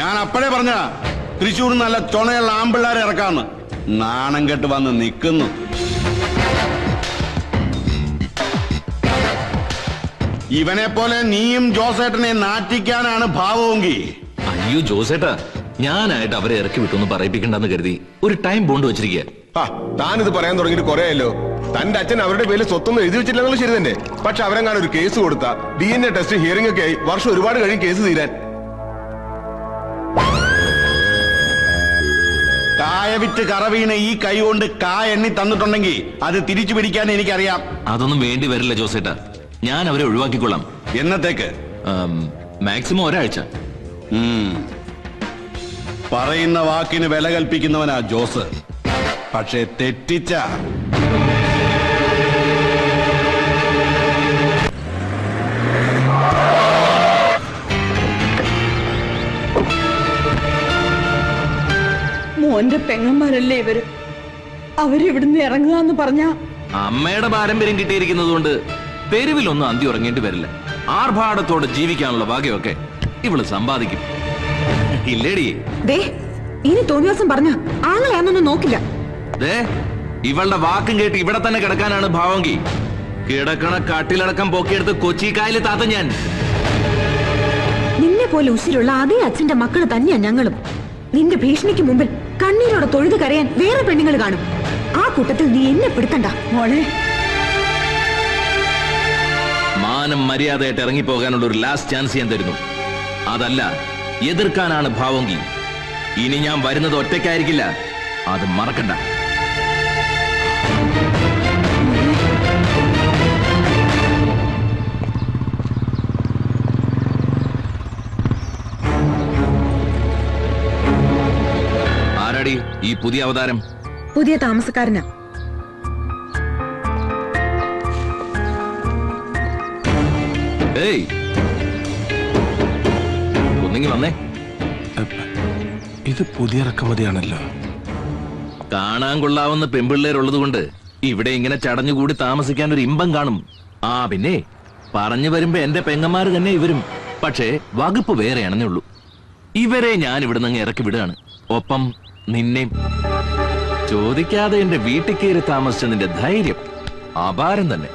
ഞാൻ അപ്പോഴേ പറഞ്ഞ തൃശ്ശൂർ നല്ല ചുണയുള്ള ആമ്പിള്ളാരെ ഇറക്കാന്ന്. നാണം കെട്ട് വന്ന് നിൽക്കുന്നു. ഇവനെ പോലെ നീയും ജോസേട്ടനെ നാറ്റിക്കാനാണ് ഭാവമെങ്കിൽ. അയ്യോ ജോസേട്ടാ, ഞാനായിട്ട് അവരെ ഇറക്കി വിട്ടൊന്നും പറയിപ്പിക്കണ്ടെന്ന് കരുതി ഒരു ടൈം ബോണ്ട് വെച്ചിരിക്കുക. താനിത് പറയാൻ തുടങ്ങിയിട്ട് കുറേ അല്ലോ. തന്റെ അച്ഛൻ അവരുടെ പേരിൽ സ്വത്തൊന്നും എഴുതി വെച്ചില്ലെന്നുള്ള ശരി തന്നെ. പക്ഷെ അവരെങ്ങാനും ഒരു കേസ് കൊടുത്ത DNA ടെസ്റ്റ് ഹിയറിംഗ് ഒക്കെ ആയി വർഷം ഒരുപാട് കഴിയും കേസ് തീരാൻ. കായ വിറ്റ് കറവീണ ഈ കൈ കൊണ്ട് കായ എണ്ണി തന്നിട്ടുണ്ടെങ്കിൽ അത് തിരിച്ചു പിടിക്കാൻ എനിക്കറിയാം. അതൊന്നും വേണ്ടി വരില്ല ജോസേട്ടാ, ഞാൻ അവരെ ഒഴിവാക്കിക്കൊള്ളാം. എന്നത്തേക്ക്? മാക്സിമം ഒരാഴ്ച. പറയുന്ന വാക്കിന് വില കൽപ്പിക്കുന്നവനാ ജോസ്. പക്ഷെ തെറ്റിച്ച മോന്റെ പെങ്ങന്മാരല്ലേ ഇവര്. അവരിവിടുന്ന് ഇറങ്ങുക പറഞ്ഞ അമ്മയുടെ പാരമ്പര്യം കിട്ടിയിരിക്കുന്നത് കൊണ്ട് തെരുവിലൊന്നും അന്തി ഉറങ്ങേണ്ടി വരില്ല. ആർഭാടത്തോടെ ജീവിക്കാനുള്ള ഭാഗ്യമൊക്കെ ഇവള് സമ്പാദിക്കും. ഇല്ലേടി? ഇനി തോന്നിയ ദിവസം പറഞ്ഞ ആങ്ങളെയാന്നൊന്നും നോക്കില്ല. ഇവളുടെ വാക്കും കേട്ട് ഇവിടെ തന്നെ കിടക്കാനാണ് ഭാവമെങ്കിൽ കിടക്കണ കട്ടിലടക്കം പൊക്കിയെടുത്ത് കൊച്ചിക്കായല് താത്ത ഞാൻ. നിന്നെ പോലെ ഉശിരുള്ള അതേ അച്ഛന്റെ മക്കള് തന്നെയാ ഞങ്ങളും. നിന്റെ ഭീഷണിക്ക് മുമ്പിൽ കണ്ണീരോടെ തൊഴുത് കരയാൻ വേറെ പെണ്ണുങ്ങൾ കാണും. ആ കൂട്ടത്തിൽ നീ എന്നെ പെടുത്തണ്ട മോളെ. മാനം മര്യാദയായിട്ട് ഇറങ്ങിപ്പോകാനുള്ള ഒരു ലാസ്റ്റ് ചാൻസ് ഞാൻ തരുന്നു. അതല്ല എതിർക്കാനാണ് ഭാവമെങ്കിൽ ഇനി ഞാൻ വരുന്നത് ഒറ്റയ്ക്കായിരിക്കില്ല, അത് മറക്കണ്ട. ആരാടി ഈ പുതിയ അവതാരം? പുതിയ താമസക്കാരനാ. ഏയ് ഒന്നെങ്കിൽ വന്നേ. ഇത് പുതിയ ഇറക്കുമതിയാണല്ലോ. കാണാൻ കൊള്ളാവുന്ന പെൺപിള്ളേരുള്ളത് കൊണ്ട് ഇവിടെ ഇങ്ങനെ ചടഞ്ഞുകൂടി താമസിക്കാൻ ഒരു ഇമ്പം കാണും. പിന്നെ പറഞ്ഞു വരുമ്പോ എന്റെ പെങ്ങന്മാര് തന്നെ ഇവരും. പക്ഷേ വകുപ്പ് വേറെയാണെന്നേ ഉള്ളൂ. ഇവരെ ഞാൻ ഇവിടെ നിന്ന് ഇറക്കി വിടുകയാണ്. ഒപ്പം നിന്നെയും. ചോദിക്കാതെ എന്റെ വീട്ടിൽ കയറി താമസിച്ചതിന്റെ ധൈര്യം അപാരം തന്നെ.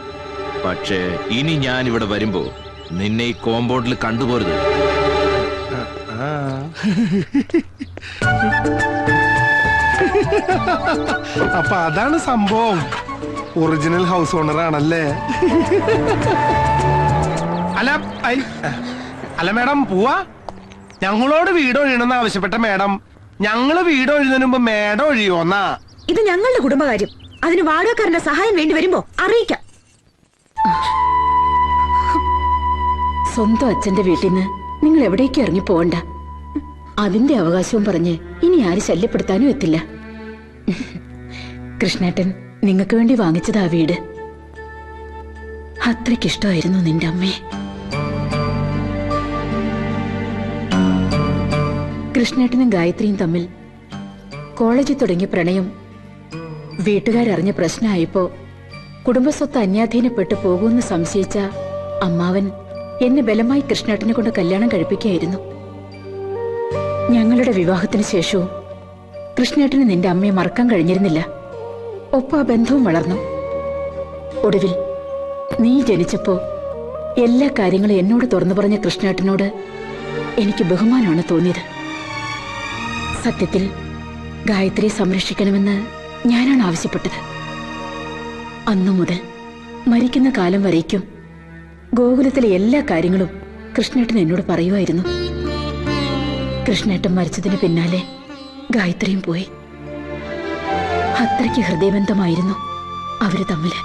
പക്ഷേ ഇനി ഞാൻ ഇവിടെ വരുമ്പോ നിന്നെ ഈ കോമ്പൗണ്ടിൽ കണ്ടുപോരുത്. അപ്പൊ അതാണ് സംഭവം. ഒറിജിനൽ ഹൗസ് ഓണർ ആണല്ലേ? അല്ല മേഡം പോവാ. ഞങ്ങളോട് വീട് ഒഴിയണമെന്ന് ആവശ്യപ്പെട്ട മേഡം ഞങ്ങള് വീട് ഒഴിയുന്നതിന് മുമ്പ് മേഡം ഒഴിയോന്നാ. ഇത് ഞങ്ങളുടെ കുടുംബകാര്യം. അതിന് വാടകക്കാരന്റെ സഹായം വേണ്ടി വരുമ്പോ അറിയിക്കാം. സ്വന്തം അച്ഛന്റെ വീട്ടിൽ നിന്ന് നിങ്ങൾ എവിടേക്കും ഇറങ്ങി പോകണ്ട. അതിന്റെ അവകാശവും പറഞ്ഞ് ഇനി ആരും ശല്യപ്പെടുത്താനും എത്തില്ല. കൃഷ്ണേട്ടൻ നിങ്ങൾക്ക് വേണ്ടി വാങ്ങിച്ചതാ വീട്. അത്രയ്ക്കിഷ്ടമായിരുന്നു നിന്റെ അമ്മയെ. കൃഷ്ണേട്ടനും ഗായത്രിയും തമ്മിൽ കോളേജിൽ തുടങ്ങിയ പ്രണയം വീട്ടുകാരറിഞ്ഞ പ്രശ്നമായപ്പോ കുടുംബസ്വത്ത് അന്യാധീനപ്പെട്ടു പോകുമെന്ന് സംശയിച്ച അമ്മാവൻ എന്നെ ബലമായി കൃഷ്ണേട്ടനെ കൊണ്ട് കല്യാണം കഴിപ്പിക്കുകയായിരുന്നു. ഞങ്ങളുടെ വിവാഹത്തിന് ശേഷവും കൃഷ്ണേട്ടന് നിന്റെ അമ്മയെ മറക്കാൻ കഴിഞ്ഞിരുന്നില്ല. ഒപ്പം ആ ബന്ധവും വളർന്നു. ഒടുവിൽ നീ ജനിച്ചപ്പോ എല്ലാ കാര്യങ്ങളും എന്നോട് തുറന്നു പറഞ്ഞ കൃഷ്ണേട്ടനോട് എനിക്ക് ബഹുമാനമാണ് തോന്നിയത്. സത്യത്തിൽ ഗായത്രിയെ സംരക്ഷിക്കണമെന്ന് ഞാനാണ് ആവശ്യപ്പെട്ടത്. അന്നു മുതൽ മരിക്കുന്ന കാലം വരേക്കും ഗോകുലത്തിലെ എല്ലാ കാര്യങ്ങളും കൃഷ്ണേട്ടൻ എന്നോട് പറയുമായിരുന്നു. കൃഷ്ണേട്ടൻ മരിച്ചതിന് പിന്നാലെ ഗായത്രിയും പോയി. അത്രയ്ക്ക് ഹൃദയബന്ധമായിരുന്നു അവര് തമ്മില്.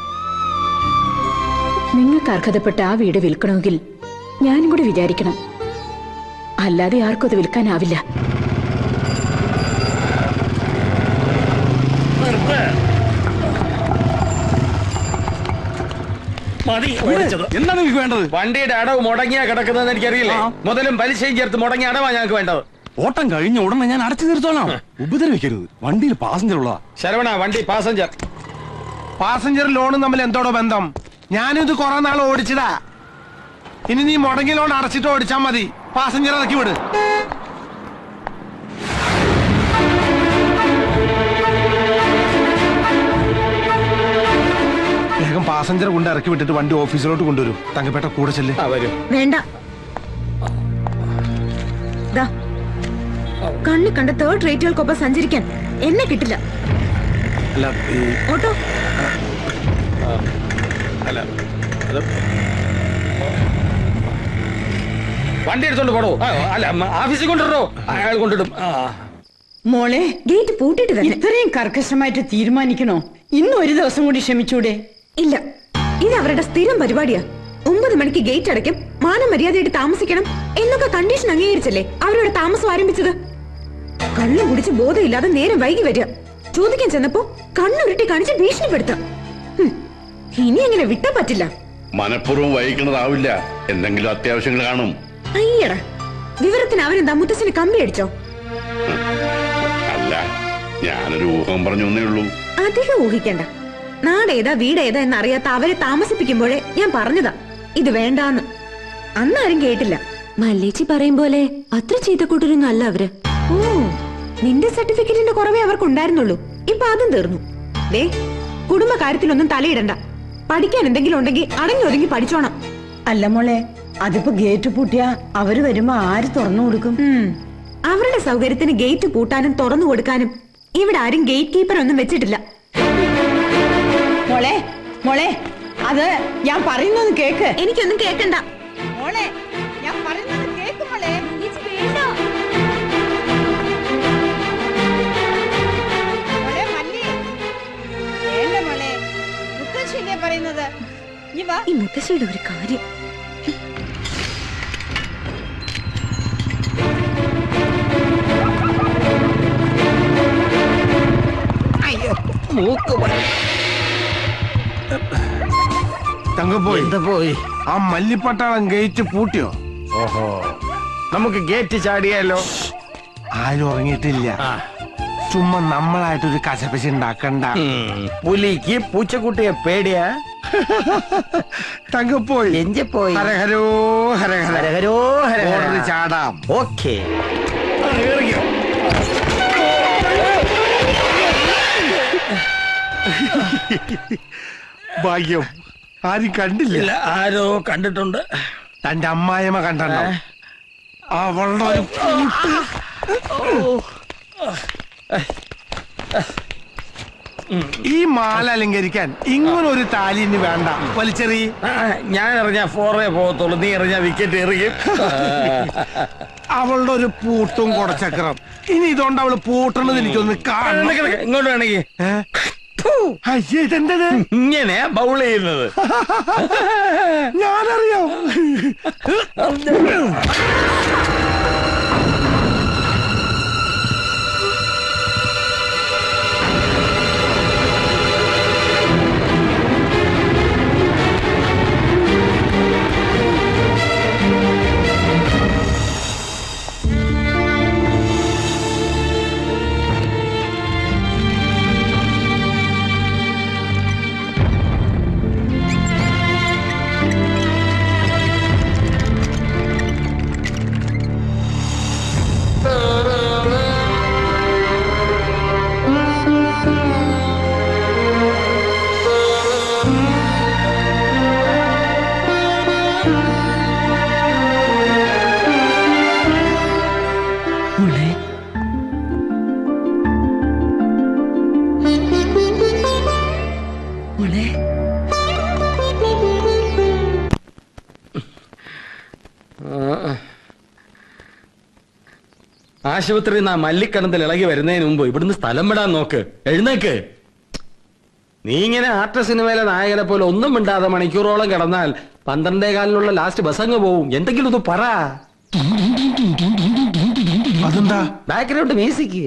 നിങ്ങൾക്ക് അർഹതപ്പെട്ട ആ വീട് വിൽക്കണമെങ്കിൽ ഞാനും കൂടി വിചാരിക്കണം. അല്ലാതെ ആർക്കും അത് വിൽക്കാനാവില്ല. എന്താണ് നിങ്ങൾക്ക് വേണ്ടത്? വണ്ടിയുടെ അടവ് മുടങ്ങിയാ കിടക്കുന്നതെന്ന് എനിക്കറിയില്ലേ? മുതലും പലിശയും ചേർത്ത് മുടങ്ങിയ അടവാ ഞങ്ങൾക്ക് വേണ്ടത്. ഓട്ടം കഴിഞ്ഞ ഉടനെ ഞാൻ അടച്ചു തീർത്തോളാം. ഉപദ്രവിക്കരുത്. വണ്ടിയിൽ പാസഞ്ചർ ഉള്ള ശരവണ, വണ്ടി പാസഞ്ചർ ലോണും തമ്മിൽ എന്തോടോ ബന്ധം? ഞാനിത് കുറെ നാൾ ഓടിച്ചതാ. ഇനി നീ മുടങ്ങിയ ലോൺ അടച്ചിട്ട് ഓടിച്ചാ മതി. പാസഞ്ചർ ഇറക്കി വിട്. പാസഞ്ചർ കൊണ്ട് ഇറക്കി വിട്ടിട്ട് വണ്ടി ഓഫീസിലോട്ട് കൊണ്ടുവരും. തങ്കപ്പേട്ട കൂടെ ചെല്ല്. വരും. വേണ്ട. ദാ, കണ്ണി കണ്ട തേർഡ് റേറ്റുകൾക്കൊപ്പം സഞ്ചരിക്കാൻ എന്നെ കിട്ടില്ല. അല്ല ഓട്ടോ അല്ല വണ്ടി എടുത്തോണ്ട് പോടോ. അല്ല ഓഫീസിൽ കൊണ്ടുവരോ, അയാൾ കൊണ്ടിടും. മോളെ, ഗേറ്റ് പൂട്ടിട്ട് തന്നെ. ഇത്രയും കർക്കശമായിട്ട് തീരുമാനിക്കണോ? ഇന്ന് ഒരു ദിവസം കൂടി ക്ഷമിച്ചൂടെ? ഇല്ല, ഇത് അവരുടെ സ്ഥിരം പരിപാടിയാ. 9 മണിക്ക് ഗേറ്റ് അടയ്ക്കും, മാനം മര്യാദയായിട്ട് താമസിക്കണം എന്നൊക്കെ കണ്ടീഷൻ അംഗീകരിച്ചല്ലേ അവരുടെ താമസം ആരംഭിച്ചത്. കള്ളം കുടിച്ച് ബോധമില്ലാതെ നേരം വൈകി വരിക, ചോദിക്കാൻ ചെന്നപ്പോ കണ്ണുരുട്ടി കാണിച്ച് ഭീഷണിപ്പെടുത്താം. ഇനി അങ്ങനെ വിട്ടാ പറ്റില്ല. മനഃപൂർവ്വം വൈകിക്കണതാവില്ല, എന്തെങ്കിലും അത്യാവശ്യങ്ങൾ കാണും. അയ്യടാ, വിവരത്തിന് അവരെന്താ മുത്തശ്ശന് കമ്പി അടിച്ചോ? അല്ല, ഞാനൊരു ഊഹം പറഞ്ഞു എന്നേ ഉള്ളൂ. അധികം ഊഹിക്കണ്ട. നാടേതാ വീടേതാ എന്നറിയാത്ത അവരെ താമസിപ്പിക്കുമ്പോഴേ ഞാൻ പറഞ്ഞതാ ഇത് വേണ്ടാന്ന്. അന്നാരും കേട്ടില്ല. മല്ലേച്ചി പറയും പോലെ അത്ര ചെയ്ത കൂട്ടരൊന്നും അല്ല അവര്. ഓ, നിന്റെ സർട്ടിഫിക്കറ്റിന്റെ കുറവേ അവർക്ക് ഉണ്ടായിരുന്നുള്ളൂ. ഇപ്പൊ അതും തീർന്നു. ദേ, കുടുംബകാര്യത്തിലൊന്നും തലയിടണ്ട. പഠിക്കാൻ എന്തെങ്കിലും ഉണ്ടെങ്കിൽ അടങ്ങി ഒതുങ്ങി പഠിച്ചോണം. അല്ല മോളെ, അതിപ്പോ ഗേറ്റ് പൂട്ടിയാ അവര് വരുമ്പോ ആര് തുറന്നു കൊടുക്കും? അവരുടെ സൗകര്യത്തിന് ഗേറ്റ് പൂട്ടാനും തുറന്നു കൊടുക്കാനും ഇവിടെ ആരും ഗേറ്റ് കീപ്പർ ഒന്നും വെച്ചിട്ടില്ല. മോളെ മോളെ, അത് ഞാൻ പറയുന്നത് കേക്ക്. എനിക്കൊന്നും കേക്കണ്ട. മോളെ, ഞാൻ പറയുന്നത് കേക്ക് മോളെ. മോളെ മല്ലി, വേണ്ട മോളെ, മുത്തശ്ശിയല്ലേ പറയുന്നത്. നീ വാ. ഈ മുത്തശ്ശിയുടെ ഒരു കാര്യം. തങ്കപ്പോയി, എന്താ പോയി? ആ മല്ലിപ്പട്ടാളം ഗേറ്റ് പൂട്ടിയോ? ഓഹോ, നമുക്ക് ഗേറ്റ് ചാടിയാലോ? ആരും ഉറങ്ങിയിട്ടില്ല. ചുമ്മാ നമ്മളായിട്ടൊരു കശപശ ഉണ്ടാക്കണ്ട. പുലിക്ക് പൂച്ചക്കുട്ടിയെ പേടിയാ? തങ്കപ്പോയി, എഞ്ചെ പോയി. ഹരഹരോ ഹരഹര, ഹരഹരോ ഹരഹര. ഓടി ചാടാം. ഓക്കേ. ഭാഗ്യം, ആരും കണ്ടില്ല. ഇല്ല, ആരോ കണ്ടിട്ടുണ്ട്. തന്റെ അമ്മായിമ്മ കണ്ടോ? അവളുടെ ഒരു കൂട്ട്. ഈ മാല അലങ്കരിക്കാൻ ഇങ്ങനെ ഒരു താലി ഇനി വേണ്ട. വലിച്ചെറി. ഞാൻ എറിഞ്ഞാ 4 പോകത്തുള്ളൂ, നീ എറിഞ്ഞാ വിക്കറ്റ് എറിയും. അവളുടെ ഒരു പൂട്ടും കുടച്ചക്രം. ഇനി ഇതുകൊണ്ട് അവള് പൂട്ടണത് എനിക്കൊന്ന് കാണണം. ഇങ്ങോട്ട് വേണമെങ്കിൽ അയ്യേ, ഇതെന്തത്? ഇങ്ങനെ ബൗൾ ചെയ്യുന്നത് ഞാനറിയാം. ആശുപത്രി മല്ലിക്കണത്തിൽ ഇളകി വരുന്നതിന് മുമ്പ് ഇവിടുന്ന് സ്ഥലം വിടാൻ നോക്ക്. എഴുന്നേക്ക്. നീ ഇങ്ങനെ ആർട്ട് സിനിമയിലെ നായകനെ പോലെ ഒന്നും മിണ്ടാതെ മണിക്കൂറോളം കിടന്നാൽ 12:15 ലാസ്റ്റ് ബസ് അങ്ങ് പോവും. എന്തെങ്കിലും ഇത് പറ. അതെന്താ? Background music.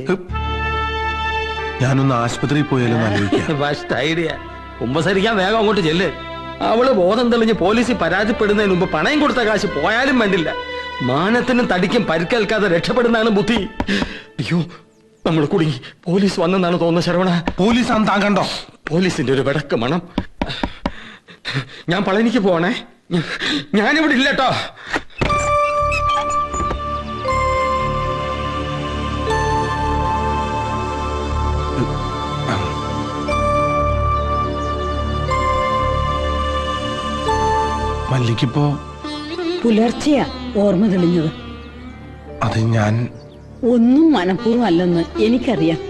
ഞാനൊന്ന് ആശുപത്രിയിൽ പോയാലും ആലോചിക്കാം. First idea. കുമ്പസരിക്കാൻ വേഗം അങ്ങോട്ട് ചെല്ല്. അവള് ബോധം തെളിഞ്ഞ് പോലീസിൽ പരാതിപ്പെടുന്നതിന് മുമ്പ് പണയം കൊടുത്ത കാശ് പോയാലും വേണ്ടില്ല. മാനത്തിനും തടിക്കും പരിക്കേൽക്കാതെ രക്ഷപ്പെടുന്നതാണ് ബുദ്ധി. അയ്യോ, നമ്മൾ കുടുങ്ങി. പോലീസ് വന്നെന്നാണ് തോന്നുന്നത്. ശരവണ, പോലീസ് ആണെന്ന് താൻ കണ്ടോ? പോലീസിന്റെ ഒരു വിടക്ക് മണം. ഞാൻ പളനിക്ക് പോണേ. ഞാനിവിടെ ഇല്ലട്ടോ. മല്ലിക്കിപ്പോ പുലർച്ചെയാ ഓർമ്മ തെളിഞ്ഞത്. അത് ഞാൻ ഒന്നും മനഃപൂർവ്വം അല്ലെന്ന് എനിക്കറിയാം.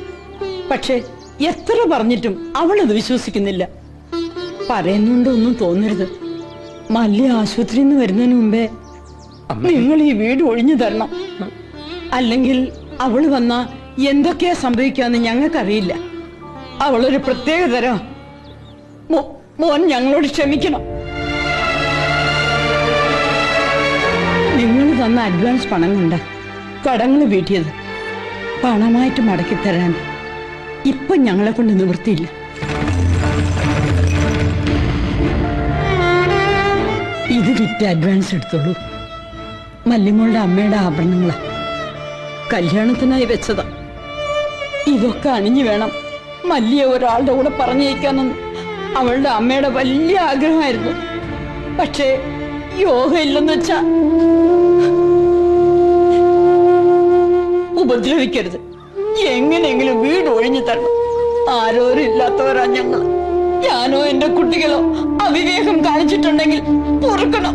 പക്ഷെ എത്ര പറഞ്ഞിട്ടും അവളത് വിശ്വസിക്കുന്നില്ല. പറയുന്നുണ്ട് ഒന്നും തോന്നരുത്. മല്ലി ആശുപത്രിയിൽ നിന്ന് വരുന്നതിന് മുമ്പേ നിങ്ങൾ ഈ വീട് ഒഴിഞ്ഞു തരണം. അല്ലെങ്കിൽ അവള് വന്ന എന്തൊക്കെയാ സംഭവിക്കാന്ന് ഞങ്ങൾക്കറിയില്ല. അവളൊരു പ്രത്യേക തരം. മോൻ ഞങ്ങളോട് ക്ഷമിക്കണം. നിങ്ങൾ തന്ന അഡ്വാൻസ് പണം കൊണ്ട് കടങ്ങൾ വീട്ടിയത് പണമായിട്ട് മടക്കിത്തരാൻ ഇപ്പൊ ഞങ്ങളെ കൊണ്ട് നിവൃത്തിയില്ല. ഇത് വിറ്റ് അഡ്വാൻസ് എടുത്തോളൂ. മല്ലിമോളുടെ അമ്മയുടെ ആഭരണങ്ങളാ, കല്യാണത്തിനായി വെച്ചതാ. ഇതൊക്കെ അണിഞ്ഞു വേണം മല്ലിയെ ഒരാളുടെ കൂടെ പറഞ്ഞേക്കാനെന്ന് അവളുടെ അമ്മയുടെ വലിയ ആഗ്രഹമായിരുന്നു. പക്ഷേ യോഗ ഇല്ലെന്ന് വെച്ചാ ഉപദ്രവിക്കരുത്. എങ്ങനെയെങ്കിലും വീട് ഒഴിഞ്ഞു തരണം. ആരോരും ഇല്ലാത്തവരാ ഞങ്ങൾ. ഞാനോ എന്റെ കുട്ടികളോ അവിവേകം കാണിച്ചിട്ടുണ്ടെങ്കിൽ പൊറുക്കണം.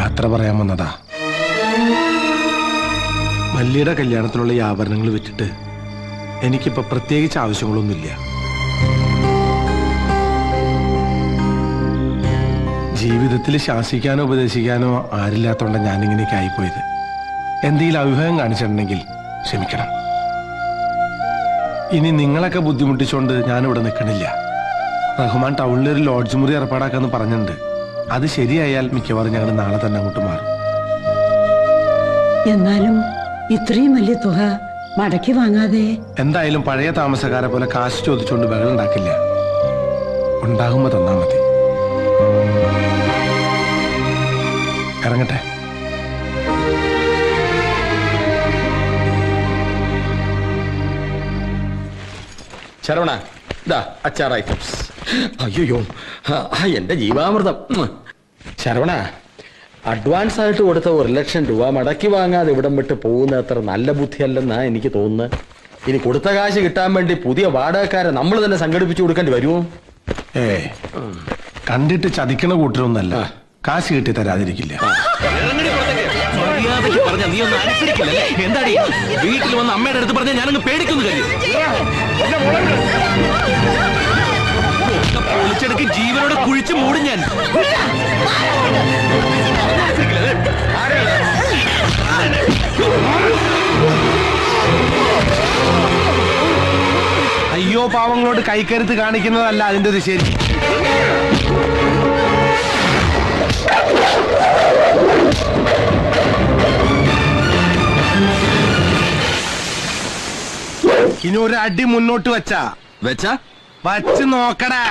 യാത്ര പറയാൻ വന്നതാ. മല്ലിയുടെ കല്യാണത്തിനുള്ള ഈ ആഭരണങ്ങൾ വിറ്റിട്ട് എനിക്കിപ്പോ പ്രത്യേകിച്ച് ആവശ്യങ്ങളൊന്നുമില്ല. ജീവിതത്തിൽ ശാസിക്കാനോ ഉപദേശിക്കാനോ ആരില്ലാത്തോണ്ട ഞാനിങ്ങനെയൊക്കെ ആയിപ്പോയത്. എന്തെങ്കിലും അഭിപ്രായം കാണിച്ചിട്ടുണ്ടെങ്കിൽ ക്ഷമിക്കണം. ഇനി നിങ്ങളൊക്കെ ബുദ്ധിമുട്ടിച്ചോണ്ട് ഞാനിവിടെ നിൽക്കണില്ല. റഹ്മാൻ ടൗണിലൊരു ലോഡ്ജ് മുറി ഏർപ്പാടാക്കാന്ന് പറഞ്ഞിട്ടുണ്ട്. അത് ശരിയായാൽ മിക്കവാറും ഞങ്ങൾ നാളെ തന്നെ അങ്ങോട്ട് മാറും. എന്നാലും ഇത്രയും വലിയ തുക മടക്കി വാങ്ങാതെ എന്തായാലും പഴയ താമസക്കാരെ പോലെ കാശ് ചോദിച്ചുകൊണ്ട് ബഹളം ഉണ്ടാക്കില്ല. ഉണ്ടാകുമ്പോ തന്നാ മതി. ഇറങ്ങട്ടെ. ശരവണ, ഇതാ അച്ചാർ ഐറ്റംസ്. അയ്യോ, എന്റെ ജീവാമൃതം. ശരവണ, അഡ്വാൻസ് ആയിട്ട് കൊടുത്ത 1,00,000 രൂപ മടക്കി വാങ്ങാതെ ഇവിടം വിട്ട് പോകുന്ന അത്ര നല്ല ബുദ്ധിയല്ലെന്നാ എനിക്ക് തോന്നുന്നത്. ഇനി കൊടുത്ത കാശ് കിട്ടാൻ വേണ്ടി പുതിയ വാടകക്കാരെ നമ്മൾ തന്നെ സംഘടിപ്പിച്ചു കൊടുക്കേണ്ടി വരുമോ? കണ്ടിട്ട് ചതിക്കണ കൂട്ടരൊന്നല്ല. കാശ് കിട്ടി തരാതിരിക്കില്ല. നീ ഒന്നും അനുസരിക്കില്ലല്ലേ? എന്താടി വീട്ടിൽ വന്ന് അമ്മയുടെ അടുത്ത് പറഞ്ഞാൽ ഞാനങ്ങ് പേടിക്കുന്നു. പൊളിച്ചെടുക്ക്, ജീവനോട് കുഴിച്ചു മൂടും ഞാൻ. അയ്യോ, പാവങ്ങളോട് കൈക്കരുത്ത് കാണിക്കുന്നതല്ല അതിന്റെ ഒരു ശരി. ഇനി ഒരു അടി മുന്നോട്ട് വെച്ചാ വച്ച് നോക്കടാ.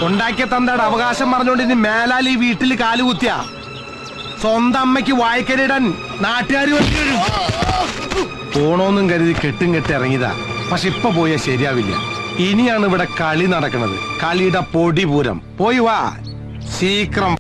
ഉണ്ടാക്കിയ തന്തയുടെ അവകാശം പറഞ്ഞുകൊണ്ട് ഇനി മേലാൽ ഈ വീട്ടിൽ കാലുകുത്തിയ സ്വന്തം അമ്മയ്ക്ക് വായിക്കരിടാൻ നാട്ടുകാർ പോണോന്നും കരുതി കെട്ടും കെട്ടി ഇറങ്ങിയതാ. പക്ഷെ ഇപ്പൊ പോയാൽ ശരിയാവില്ല. ഇനിയാണ് ഇവിടെ കളി നടക്കുന്നത്. കളിയുടെ പൊടി പൂരം. പോയി വാ ശീക്രം.